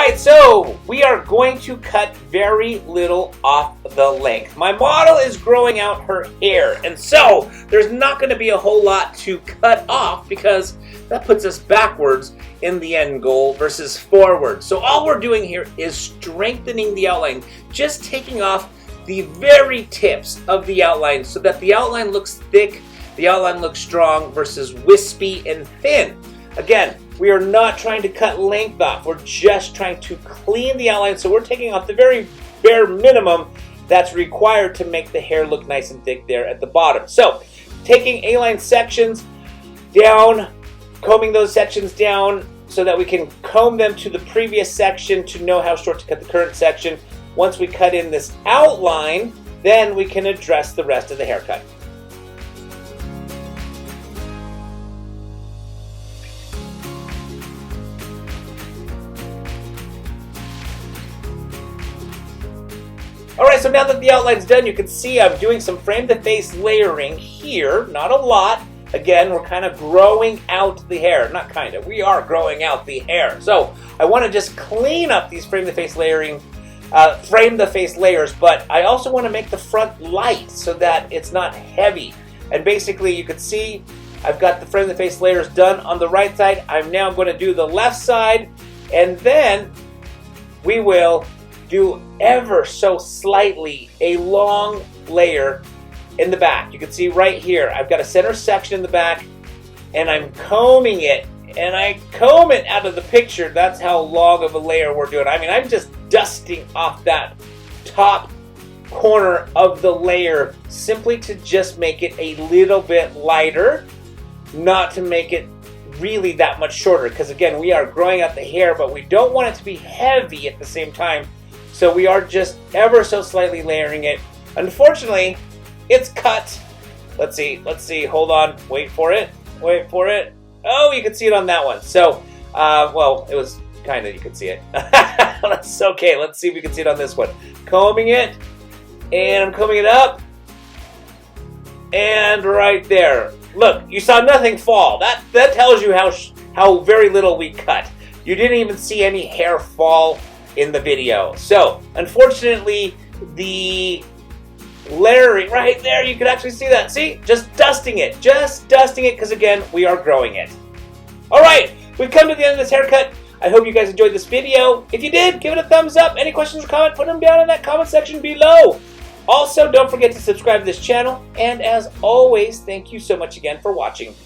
Alright, so we are going to cut very little off the length. My model is growing out her hair, and so there's not going to be a whole lot to cut off because that puts us backwards in the end goal versus forward. So all we're doing here is strengthening the outline, just taking off the very tips of the outline so that the outline looks thick, the outline looks strong versus wispy and thin. Again, we are not trying to cut length off. We're just trying to clean the outline. So we're taking off the very bare minimum that's required to make the hair look nice and thick there at the bottom. So taking A-line sections down, combing those sections down so that we can comb them to the previous section to know how short to cut the current section. Once we cut in this outline, then we can address the rest of the haircut. Alright, so now that the outline's done, you can see I'm doing some frame-to-face layering here. Not a lot. Again, we're kind of growing out the hair. Not kind of. We are growing out the hair. So I want to just clean up these frame-to-face layering, frame-to-face layers, but I also want to make the front light so that it's not heavy. And basically, you can see I've got the frame-to-face layers done on the right side. I'm now going to do the left side, and then we will do ever so slightly a long layer in the back. You can see right here, I've got a center section in the back, and I'm combing it, and I comb it out of the picture. That's how long of a layer we're doing. I mean, I'm just dusting off that top corner of the layer simply to just make it a little bit lighter, not to make it really that much shorter, because again, we are growing out the hair, but we don't want it to be heavy at the same time. So we are just ever so slightly layering it. Unfortunately, it's cut. Let's see, hold on, wait for it. Oh, you can see it on that one. So, well, it was kind of, you could see it. That's okay, let's see if we can see it on this one. Combing it, and I'm combing it up, and right there. Look, you saw nothing fall. That tells you how very little we cut. You didn't even see any hair fall in the video. So, unfortunately, the layering right there, you can actually see that. See? Just dusting it, because again, we are growing it. Alright, we've come to the end of this haircut. I hope you guys enjoyed this video. If you did, give it a thumbs up. Any questions or comments, put them down in that comment section below. Also, don't forget to subscribe to this channel. And as always, thank you so much again for watching.